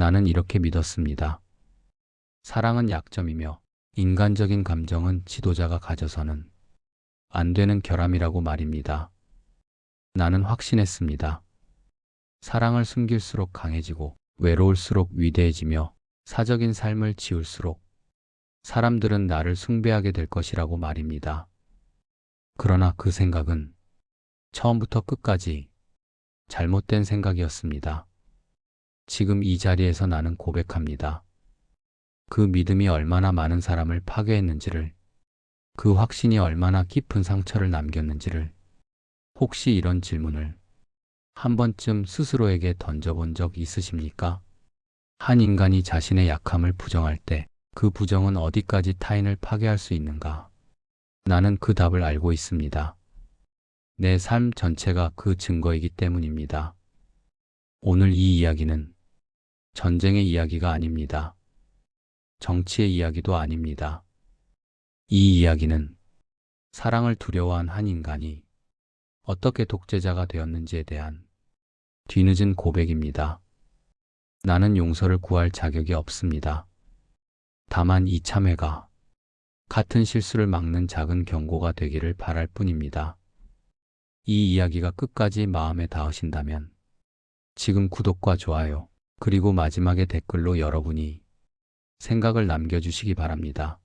나는 이렇게 믿었습니다. 사랑은 약점이며 인간적인 감정은 지도자가 가져서는 안 되는 결함이라고 말입니다. 나는 확신했습니다. 사랑을 숨길수록 강해지고 외로울수록 위대해지며 사적인 삶을 지울수록 사람들은 나를 숭배하게 될 것이라고 말입니다. 그러나 그 생각은 처음부터 끝까지 잘못된 생각이었습니다. 지금 이 자리에서 나는 고백합니다. 그 믿음이 얼마나 많은 사람을 파괴했는지를, 그 확신이 얼마나 깊은 상처를 남겼는지를, 혹시 이런 질문을 한 번쯤 스스로에게 던져본 적 있으십니까? 한 인간이 자신의 약함을 부정할 때 그 부정은 어디까지 타인을 파괴할 수 있는가? 나는 그 답을 알고 있습니다. 내 삶 전체가 그 증거이기 때문입니다. 오늘 이 이야기는 전쟁의 이야기가 아닙니다. 정치의 이야기도 아닙니다. 이 이야기는 사랑을 두려워한 한 인간이 어떻게 독재자가 되었는지에 대한 뒤늦은 고백입니다. 나는 용서를 구할 자격이 없습니다. 다만 이 참회가 같은 실수를 막는 작은 경고가 되기를 바랄 뿐입니다. 이 이야기가 끝까지 마음에 닿으신다면 지금 구독과 좋아요, 그리고 마지막에 댓글로 여러분이 생각을 남겨주시기 바랍니다.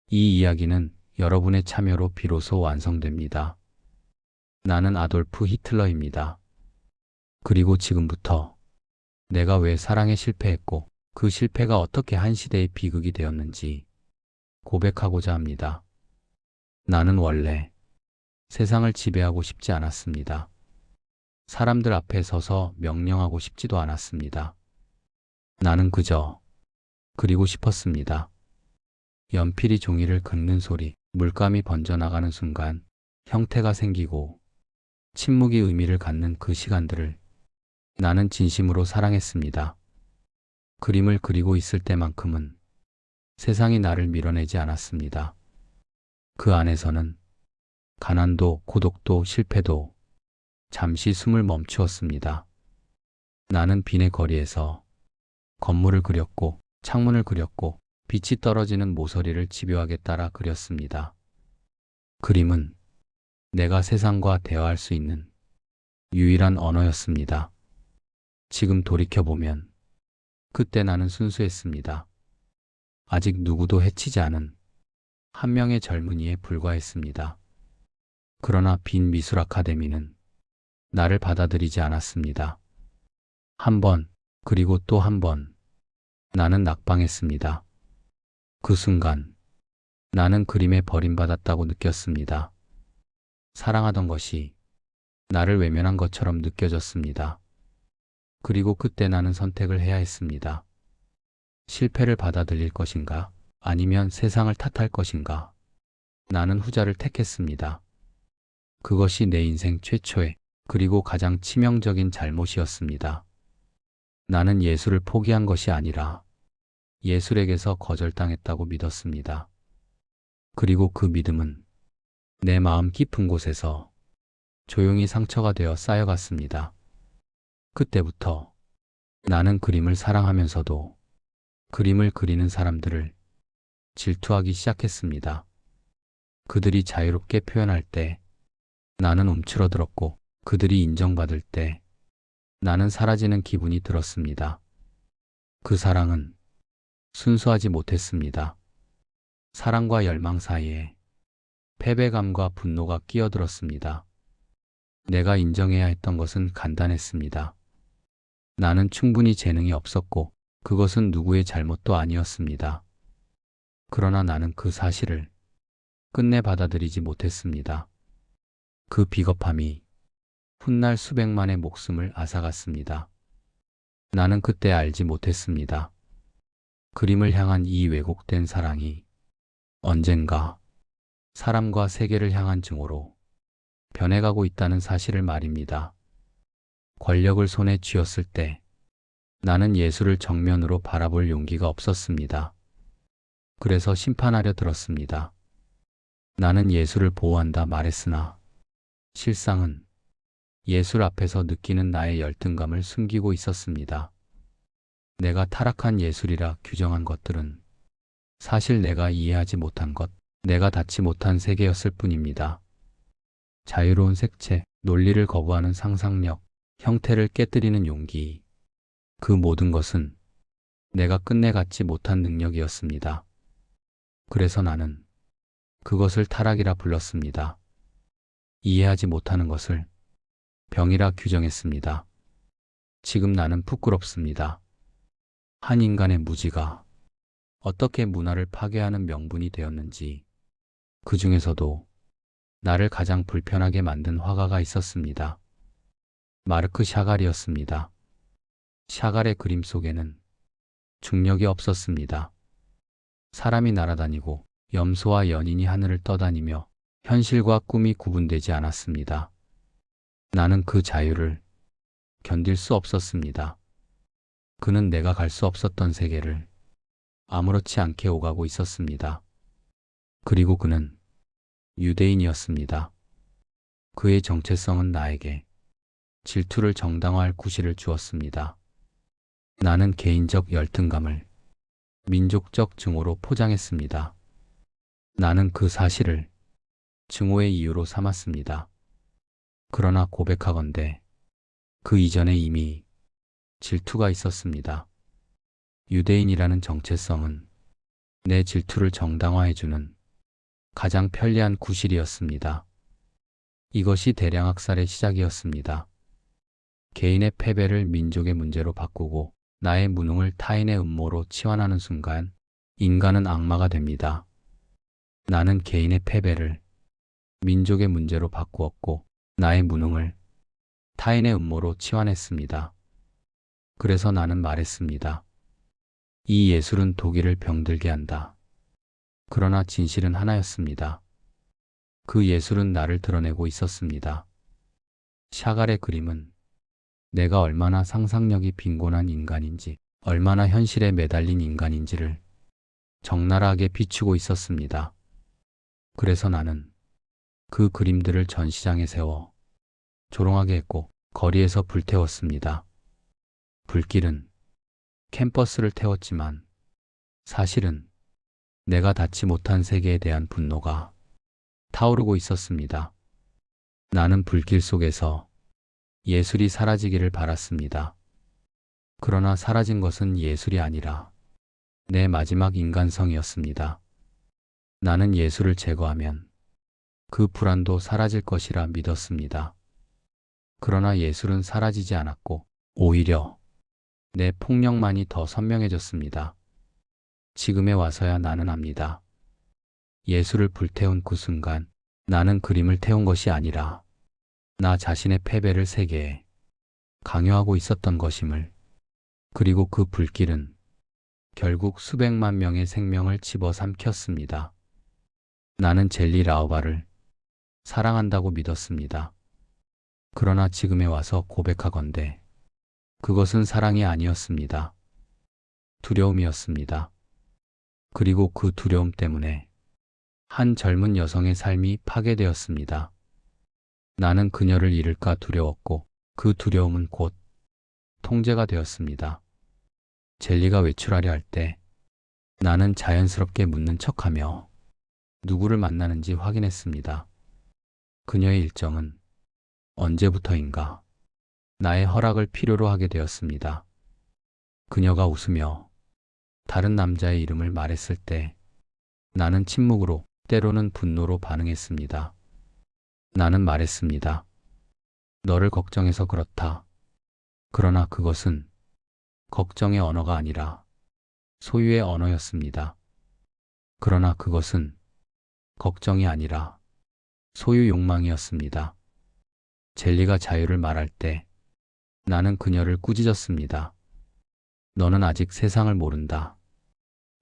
이 이야기는 여러분의 참여로 비로소 완성됩니다. 나는 아돌프 히틀러입니다. 그리고 지금부터 내가 왜 사랑에 실패했고 그 실패가 어떻게 한 시대의 비극이 되었는지 고백하고자 합니다. 나는 원래 세상을 지배하고 싶지 않았습니다. 사람들 앞에 서서 명령하고 싶지도 않았습니다. 나는 그저 그리고 싶었습니다. 연필이 종이를 긁는 소리, 물감이 번져나가는 순간 형태가 생기고 침묵이 의미를 갖는 그 시간들을 나는 진심으로 사랑했습니다. 그림을 그리고 있을 때만큼은 세상이 나를 밀어내지 않았습니다. 그 안에서는 가난도 고독도 실패도 잠시 숨을 멈추었습니다. 나는 빈의 거리에서 건물을 그렸고 창문을 그렸고 빛이 떨어지는 모서리를 집요하게 따라 그렸습니다. 그림은 내가 세상과 대화할 수 있는 유일한 언어였습니다. 지금 돌이켜보면 그때 나는 순수했습니다. 아직 누구도 해치지 않은 한 명의 젊은이에 불과했습니다. 그러나 빈 미술 아카데미는 나를 받아들이지 않았습니다. 한 번, 그리고 또 한 번, 나는 낙방했습니다. 그 순간, 나는 그림에 버림받았다고 느꼈습니다. 사랑하던 것이 나를 외면한 것처럼 느껴졌습니다. 그리고 그때 나는 선택을 해야 했습니다. 실패를 받아들일 것인가? 아니면 세상을 탓할 것인가? 나는 후자를 택했습니다. 그것이 내 인생 최초의 그리고 가장 치명적인 잘못이었습니다. 나는 예술을 포기한 것이 아니라 예술에게서 거절당했다고 믿었습니다. 그리고 그 믿음은 내 마음 깊은 곳에서 조용히 상처가 되어 쌓여갔습니다. 그때부터 나는 그림을 사랑하면서도 그림을 그리는 사람들을 질투하기 시작했습니다. 그들이 자유롭게 표현할 때 나는 움츠러들었고 그들이 인정받을 때 나는 사라지는 기분이 들었습니다. 그 사랑은 순수하지 못했습니다. 사랑과 열망 사이에 패배감과 분노가 끼어들었습니다. 내가 인정해야 했던 것은 간단했습니다. 나는 충분히 재능이 없었고 그것은 누구의 잘못도 아니었습니다. 그러나 나는 그 사실을 끝내 받아들이지 못했습니다. 그 비겁함이 훗날 수백만의 목숨을 앗아갔습니다. 나는 그때 알지 못했습니다. 그림을 향한 이 왜곡된 사랑이 언젠가 사람과 세계를 향한 증오로 변해가고 있다는 사실을 말입니다. 권력을 손에 쥐었을 때 나는 예술을 정면으로 바라볼 용기가 없었습니다. 그래서 심판하려 들었습니다. 나는 예술을 보호한다 말했으나 실상은 예술 앞에서 느끼는 나의 열등감을 숨기고 있었습니다. 내가 타락한 예술이라 규정한 것들은 사실 내가 이해하지 못한 것, 내가 닿지 못한 세계였을 뿐입니다. 자유로운 색채, 논리를 거부하는 상상력, 형태를 깨뜨리는 용기. 그 모든 것은 내가 끝내 갖지 못한 능력이었습니다. 그래서 나는 그것을 타락이라 불렀습니다. 이해하지 못하는 것을 병이라 규정했습니다. 지금 나는 부끄럽습니다. 한 인간의 무지가 어떻게 문화를 파괴하는 명분이 되었는지, 그 중에서도 나를 가장 불편하게 만든 화가가 있었습니다. 마르크 샤갈이었습니다. 샤갈의 그림 속에는 중력이 없었습니다. 사람이 날아다니고 염소와 연인이 하늘을 떠다니며 현실과 꿈이 구분되지 않았습니다. 나는 그 자유를 견딜 수 없었습니다. 그는 내가 갈 수 없었던 세계를 아무렇지 않게 오가고 있었습니다. 그리고 그는 유대인이었습니다. 그의 정체성은 나에게 질투를 정당화할 구실을 주었습니다. 나는 개인적 열등감을 민족적 증오로 포장했습니다. 나는 그 사실을 증오의 이유로 삼았습니다. 그러나 고백하건대 그 이전에 이미 질투가 있었습니다. 유대인이라는 정체성은 내 질투를 정당화해주는 가장 편리한 구실이었습니다. 이것이 대량학살의 시작이었습니다. 개인의 패배를 민족의 문제로 바꾸고 나의 무능을 타인의 음모로 치환하는 순간 인간은 악마가 됩니다. 나는 개인의 패배를 민족의 문제로 바꾸었고 나의 무능을 타인의 음모로 치환했습니다. 그래서 나는 말했습니다. 이 예술은 독일을 병들게 한다. 그러나 진실은 하나였습니다. 그 예술은 나를 드러내고 있었습니다. 샤갈의 그림은 내가 얼마나 상상력이 빈곤한 인간인지, 얼마나 현실에 매달린 인간인지를 적나라하게 비추고 있었습니다. 그래서 나는 그 그림들을 전시장에 세워 조롱하게 했고 거리에서 불태웠습니다. 불길은 캠퍼스를 태웠지만 사실은 내가 닿지 못한 세계에 대한 분노가 타오르고 있었습니다. 나는 불길 속에서 예술이 사라지기를 바랐습니다. 그러나 사라진 것은 예술이 아니라 내 마지막 인간성이었습니다. 나는 예술을 제거하면 그 불안도 사라질 것이라 믿었습니다. 그러나 예술은 사라지지 않았고 오히려 내 폭력만이 더 선명해졌습니다. 지금에 와서야 나는 압니다. 예술을 불태운 그 순간 나는 그림을 태운 것이 아니라 나 자신의 패배를 세계에 강요하고 있었던 것임을, 그리고 그 불길은 결국 수백만 명의 생명을 집어삼켰습니다. 나는 젤리 라우바를 사랑한다고 믿었습니다. 그러나 지금에 와서 고백하건대 그것은 사랑이 아니었습니다. 두려움이었습니다. 그리고 그 두려움 때문에 한 젊은 여성의 삶이 파괴되었습니다. 나는 그녀를 잃을까 두려웠고 그 두려움은 곧 통제가 되었습니다. 젤리가 외출하려 할 때 나는 자연스럽게 묻는 척하며 누구를 만나는지 확인했습니다. 그녀의 일정은 언제부터인가 나의 허락을 필요로 하게 되었습니다. 그녀가 웃으며 다른 남자의 이름을 말했을 때 나는 침묵으로, 때로는 분노로 반응했습니다. 나는 말했습니다. 너를 걱정해서 그렇다. 그러나 그것은 걱정의 언어가 아니라 소유의 언어였습니다. 그러나 그것은 걱정이 아니라 소유 욕망이었습니다. 젤리가 자유를 말할 때 나는 그녀를 꾸짖었습니다. 너는 아직 세상을 모른다.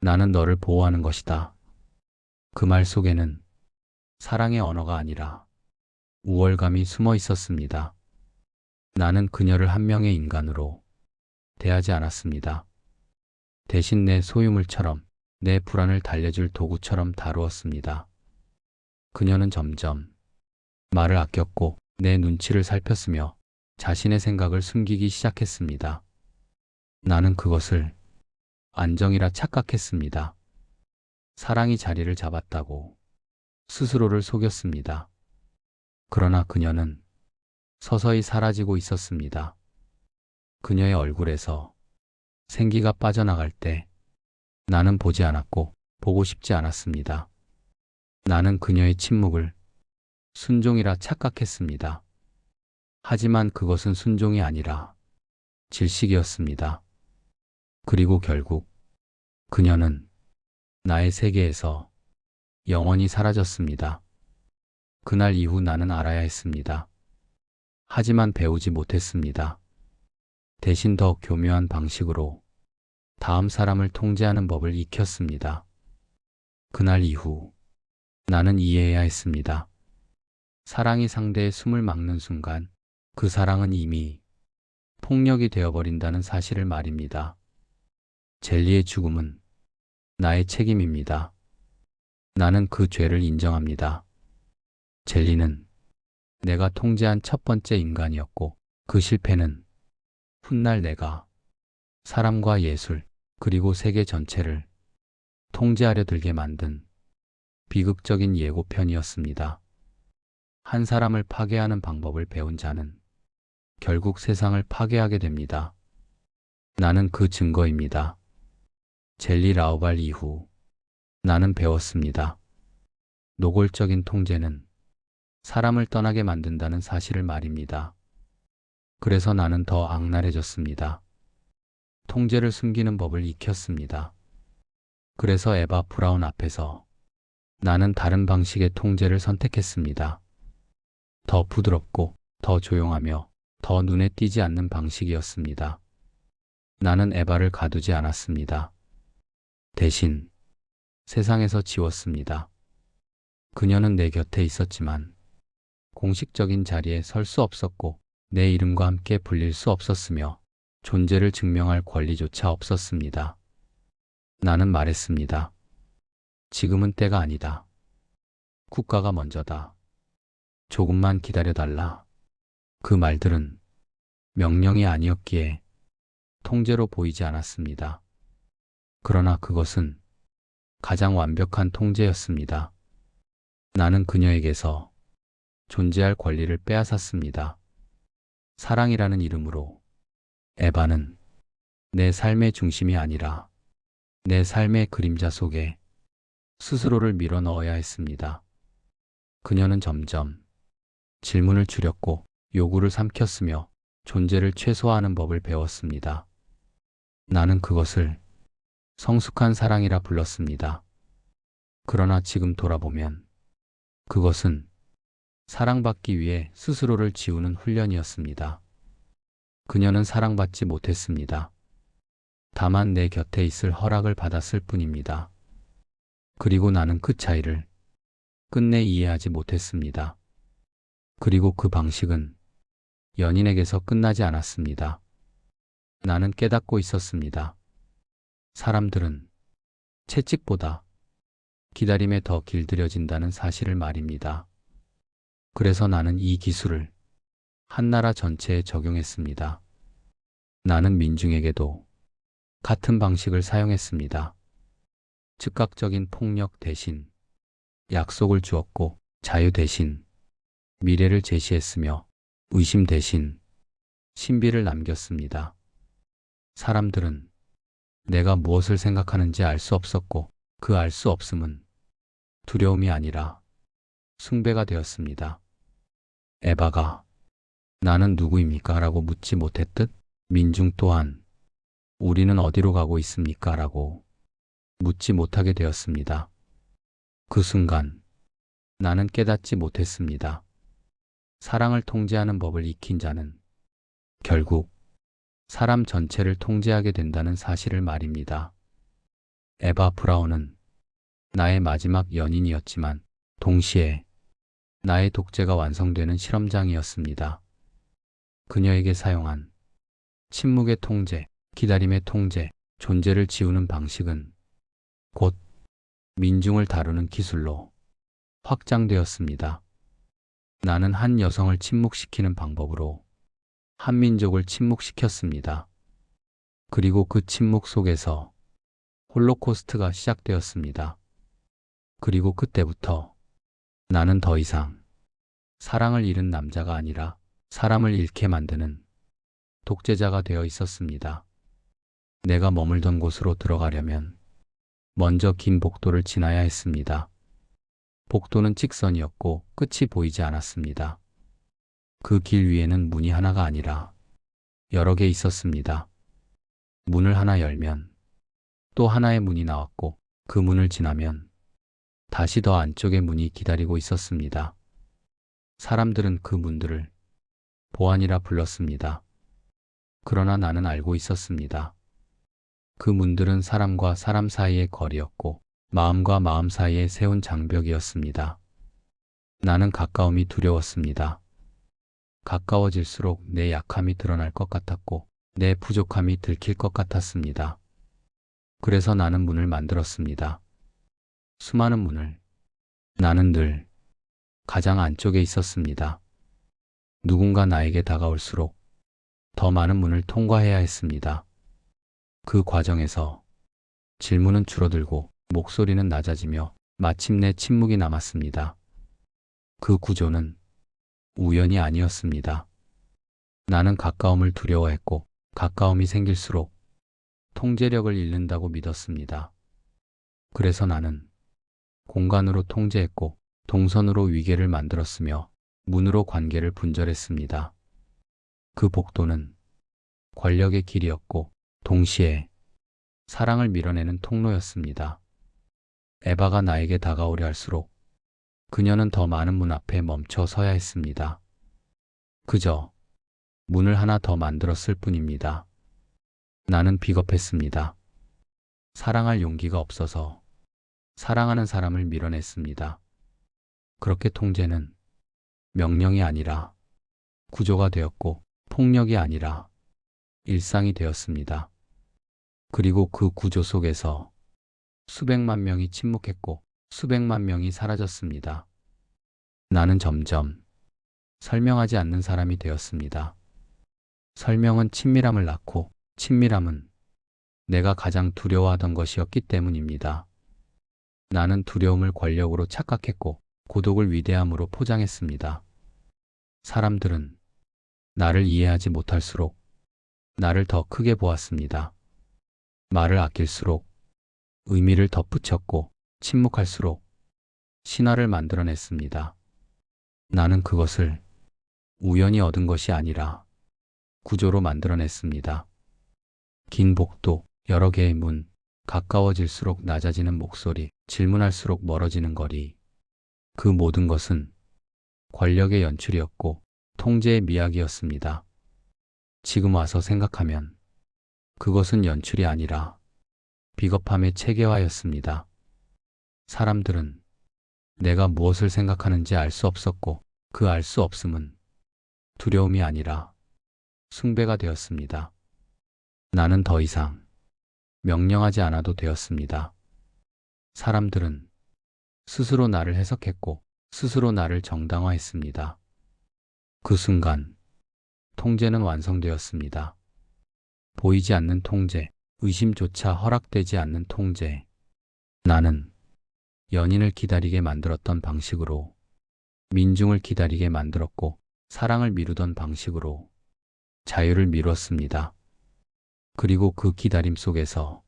나는 너를 보호하는 것이다. 그 말 속에는 사랑의 언어가 아니라 우월감이 숨어 있었습니다. 나는 그녀를 한 명의 인간으로 대하지 않았습니다. 대신 내 소유물처럼, 내 불안을 달래줄 도구처럼 다루었습니다. 그녀는 점점 말을 아꼈고 내 눈치를 살폈으며 자신의 생각을 숨기기 시작했습니다. 나는 그것을 안정이라 착각했습니다. 사랑이 자리를 잡았다고 스스로를 속였습니다. 그러나 그녀는 서서히 사라지고 있었습니다. 그녀의 얼굴에서 생기가 빠져나갈 때 나는 보지 않았고 보고 싶지 않았습니다. 나는 그녀의 침묵을 순종이라 착각했습니다. 하지만 그것은 순종이 아니라 질식이었습니다. 그리고 결국 그녀는 나의 세계에서 영원히 사라졌습니다. 그날 이후 나는 알아야 했습니다. 하지만 배우지 못했습니다. 대신 더 교묘한 방식으로 다음 사람을 통제하는 법을 익혔습니다. 그날 이후 나는 이해해야 했습니다. 사랑이 상대의 숨을 막는 순간 그 사랑은 이미 폭력이 되어버린다는 사실을 말입니다. 젤리의 죽음은 나의 책임입니다. 나는 그 죄를 인정합니다. 젤리는 내가 통제한 첫 번째 인간이었고 그 실패는 훗날 내가 사람과 예술 그리고 세계 전체를 통제하려 들게 만든 비극적인 예고편이었습니다. 한 사람을 파괴하는 방법을 배운 자는 결국 세상을 파괴하게 됩니다. 나는 그 증거입니다. 젤리 라오발 이후 나는 배웠습니다. 노골적인 통제는 사람을 떠나게 만든다는 사실을 말입니다. 그래서 나는 더 악랄해졌습니다. 통제를 숨기는 법을 익혔습니다. 그래서 에바 브라운 앞에서 나는 다른 방식의 통제를 선택했습니다. 더 부드럽고 더 조용하며 더 눈에 띄지 않는 방식이었습니다. 나는 에바를 가두지 않았습니다. 대신 세상에서 지웠습니다. 그녀는 내 곁에 있었지만 공식적인 자리에 설 수 없었고 내 이름과 함께 불릴 수 없었으며 존재를 증명할 권리조차 없었습니다. 나는 말했습니다. 지금은 때가 아니다. 국가가 먼저다. 조금만 기다려달라. 그 말들은 명령이 아니었기에 통제로 보이지 않았습니다. 그러나 그것은 가장 완벽한 통제였습니다. 나는 그녀에게서 존재할 권리를 빼앗았습니다. 사랑이라는 이름으로 에바는 내 삶의 중심이 아니라 내 삶의 그림자 속에 스스로를 밀어 넣어야 했습니다. 그녀는 점점 질문을 줄였고 요구를 삼켰으며 존재를 최소화하는 법을 배웠습니다. 나는 그것을 성숙한 사랑이라 불렀습니다. 그러나 지금 돌아보면 그것은 사랑받기 위해 스스로를 지우는 훈련이었습니다. 그녀는 사랑받지 못했습니다. 다만 내 곁에 있을 허락을 받았을 뿐입니다. 그리고 나는 그 차이를 끝내 이해하지 못했습니다. 그리고 그 방식은 연인에게서 끝나지 않았습니다. 나는 깨닫고 있었습니다. 사람들은 채찍보다 기다림에 더 길들여진다는 사실을 말입니다. 그래서 나는 이 기술을 한 나라 전체에 적용했습니다. 나는 민중에게도 같은 방식을 사용했습니다. 즉각적인 폭력 대신 약속을 주었고 자유 대신 미래를 제시했으며 의심 대신 신비를 남겼습니다. 사람들은 내가 무엇을 생각하는지 알 수 없었고 그 알 수 없음은 두려움이 아니라 숭배가 되었습니다. 에바가 나는 누구입니까? 라고 묻지 못했듯 민중 또한 우리는 어디로 가고 있습니까? 라고 묻지 못하게 되었습니다. 그 순간 나는 깨닫지 못했습니다. 사랑을 통제하는 법을 익힌 자는 결국 사람 전체를 통제하게 된다는 사실을 말입니다. 에바 브라운은 나의 마지막 연인이었지만 동시에 나의 독재가 완성되는 실험장이었습니다. 그녀에게 사용한 침묵의 통제, 기다림의 통제, 존재를 지우는 방식은 곧 민중을 다루는 기술로 확장되었습니다. 나는 한 여성을 침묵시키는 방법으로 한 민족을 침묵시켰습니다. 그리고 그 침묵 속에서 홀로코스트가 시작되었습니다. 그리고 그때부터 나는 더 이상 사랑을 잃은 남자가 아니라 사람을 잃게 만드는 독재자가 되어 있었습니다. 내가 머물던 곳으로 들어가려면 먼저 긴 복도를 지나야 했습니다. 복도는 직선이었고 끝이 보이지 않았습니다. 그 길 위에는 문이 하나가 아니라 여러 개 있었습니다. 문을 하나 열면 또 하나의 문이 나왔고 그 문을 지나면 다시 더 안쪽의 문이 기다리고 있었습니다. 사람들은 그 문들을 보안이라 불렀습니다. 그러나 나는 알고 있었습니다. 그 문들은 사람과 사람 사이의 거리였고 마음과 마음 사이에 세운 장벽이었습니다. 나는 가까움이 두려웠습니다. 가까워질수록 내 약함이 드러날 것 같았고 내 부족함이 들킬 것 같았습니다. 그래서 나는 문을 만들었습니다. 수많은 문을. 나는 늘 가장 안쪽에 있었습니다. 누군가 나에게 다가올수록 더 많은 문을 통과해야 했습니다. 그 과정에서 질문은 줄어들고 목소리는 낮아지며 마침내 침묵이 남았습니다. 그 구조는 우연이 아니었습니다. 나는 가까움을 두려워했고 가까움이 생길수록 통제력을 잃는다고 믿었습니다. 그래서 나는 공간으로 통제했고 동선으로 위계를 만들었으며 문으로 관계를 분절했습니다. 그 복도는 권력의 길이었고 동시에 사랑을 밀어내는 통로였습니다. 에바가 나에게 다가오려 할수록 그녀는 더 많은 문 앞에 멈춰 서야 했습니다. 그저 문을 하나 더 만들었을 뿐입니다. 나는 비겁했습니다. 사랑할 용기가 없어서 사랑하는 사람을 밀어냈습니다. 그렇게 통제는 명령이 아니라 구조가 되었고 폭력이 아니라 일상이 되었습니다. 그리고 그 구조 속에서 수백만 명이 침묵했고 수백만 명이 사라졌습니다. 나는 점점 설명하지 않는 사람이 되었습니다. 설명은 친밀함을 낳고 친밀함은 내가 가장 두려워하던 것이었기 때문입니다. 나는 두려움을 권력으로 착각했고 고독을 위대함으로 포장했습니다. 사람들은 나를 이해하지 못할수록 나를 더 크게 보았습니다. 말을 아낄수록 의미를 덧붙였고 침묵할수록 신화를 만들어냈습니다. 나는 그것을 우연히 얻은 것이 아니라 구조로 만들어냈습니다. 긴 복도, 여러 개의 문, 가까워질수록 낮아지는 목소리, 질문할수록 멀어지는 거리. 그 모든 것은 권력의 연출이었고 통제의 미학이었습니다. 지금 와서 생각하면 그것은 연출이 아니라 비겁함의 체계화였습니다. 사람들은 내가 무엇을 생각하는지 알 수 없었고 그 알 수 없음은 두려움이 아니라 숭배가 되었습니다. 나는 더 이상 명령하지 않아도 되었습니다. 사람들은 스스로 나를 해석했고 스스로 나를 정당화했습니다. 그 순간 통제는 완성되었습니다. 보이지 않는 통제, 의심조차 허락되지 않는 통제. 나는 연인을 기다리게 만들었던 방식으로 민중을 기다리게 만들었고 사랑을 미루던 방식으로 자유를 미뤘습니다. 그리고 그 기다림 속에서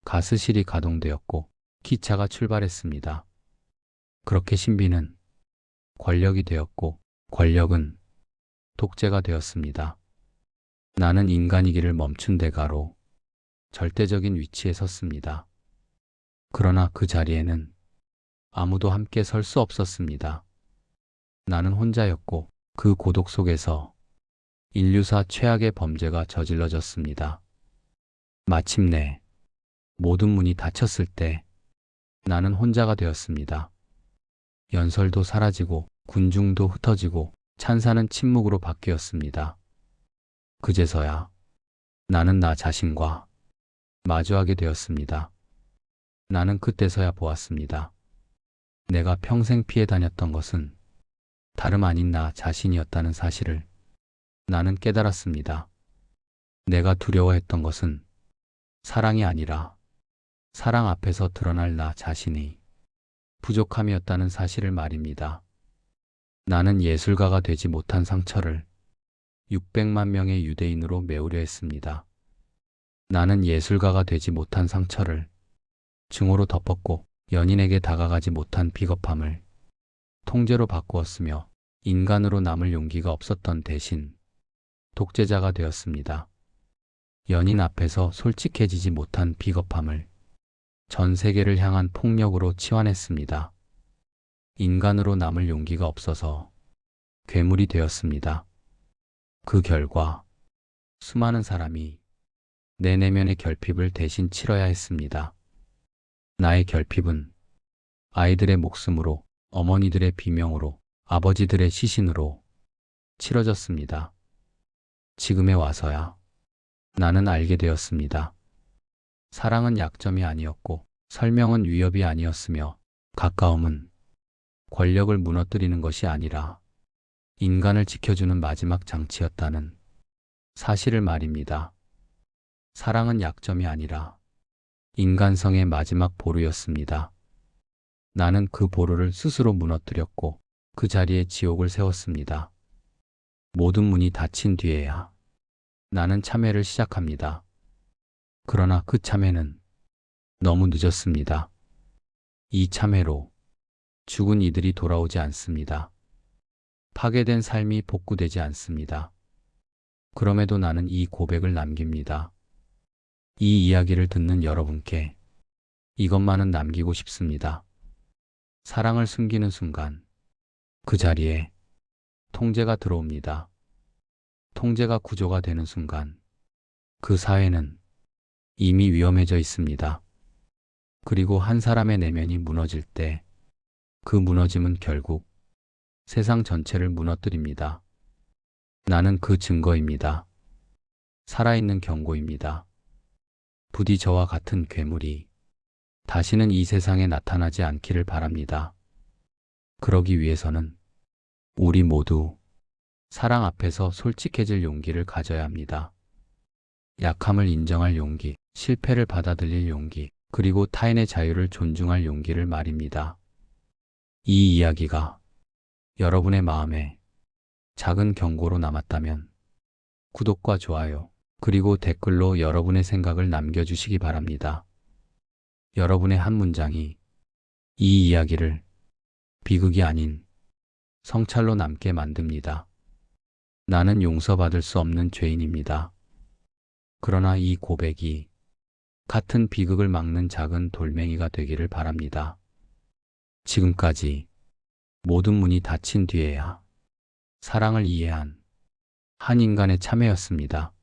가스실이 가동되었고 기차가 출발했습니다. 그렇게 신비는 권력이 되었고 권력은 독재가 되었습니다. 나는 인간이기를 멈춘 대가로 절대적인 위치에 섰습니다. 그러나 그 자리에는 아무도 함께 설 수 없었습니다. 나는 혼자였고 그 고독 속에서 인류사 최악의 범죄가 저질러졌습니다. 마침내 모든 문이 닫혔을 때 나는 혼자가 되었습니다. 연설도 사라지고 군중도 흩어지고 찬사는 침묵으로 바뀌었습니다. 그제서야 나는 나 자신과 마주하게 되었습니다. 나는 그때서야 보았습니다. 내가 평생 피해 다녔던 것은 다름 아닌 나 자신이었다는 사실을 나는 깨달았습니다. 내가 두려워했던 것은 사랑이 아니라 사랑 앞에서 드러날 나 자신이 부족함이었다는 사실을 말입니다. 나는 예술가가 되지 못한 상처를 600만 명의 유대인으로 메우려 했습니다. 나는 예술가가 되지 못한 상처를 증오로 덮었고 연인에게 다가가지 못한 비겁함을 통제로 바꾸었으며 인간으로 남을 용기가 없었던 대신 독재자가 되었습니다. 연인 앞에서 솔직해지지 못한 비겁함을 전 세계를 향한 폭력으로 치환했습니다. 인간으로 남을 용기가 없어서 괴물이 되었습니다. 그 결과 수많은 사람이 내 내면의 결핍을 대신 치러야 했습니다. 나의 결핍은 아이들의 목숨으로, 어머니들의 비명으로, 아버지들의 시신으로 치러졌습니다. 지금에 와서야 나는 알게 되었습니다. 사랑은 약점이 아니었고 설명은 위협이 아니었으며 가까움은 권력을 무너뜨리는 것이 아니라 인간을 지켜주는 마지막 장치였다는 사실을 말입니다. 사랑은 약점이 아니라 인간성의 마지막 보루였습니다. 나는 그 보루를 스스로 무너뜨렸고 그 자리에 지옥을 세웠습니다. 모든 문이 닫힌 뒤에야 나는 참회를 시작합니다. 그러나 그 참회는 너무 늦었습니다. 이 참회로 죽은 이들이 돌아오지 않습니다. 파괴된 삶이 복구되지 않습니다. 그럼에도 나는 이 고백을 남깁니다. 이 이야기를 듣는 여러분께 이것만은 남기고 싶습니다. 사랑을 숨기는 순간 그 자리에 통제가 들어옵니다. 통제가 구조가 되는 순간 그 사회는 이미 위험해져 있습니다. 그리고 한 사람의 내면이 무너질 때 그 무너짐은 결국 세상 전체를 무너뜨립니다. 나는 그 증거입니다. 살아있는 경고입니다. 부디 저와 같은 괴물이 다시는 이 세상에 나타나지 않기를 바랍니다. 그러기 위해서는 우리 모두 사랑 앞에서 솔직해질 용기를 가져야 합니다. 약함을 인정할 용기, 실패를 받아들일 용기, 그리고 타인의 자유를 존중할 용기를 말입니다. 이 이야기가 여러분의 마음에 작은 경고로 남았다면 구독과 좋아요, 그리고 댓글로 여러분의 생각을 남겨주시기 바랍니다. 여러분의 한 문장이 이 이야기를 비극이 아닌 성찰로 남게 만듭니다. 나는 용서받을 수 없는 죄인입니다. 그러나 이 고백이 같은 비극을 막는 작은 돌멩이가 되기를 바랍니다. 지금까지 모든 문이 닫힌 뒤에야 사랑을 이해한 한 인간의 참회였습니다.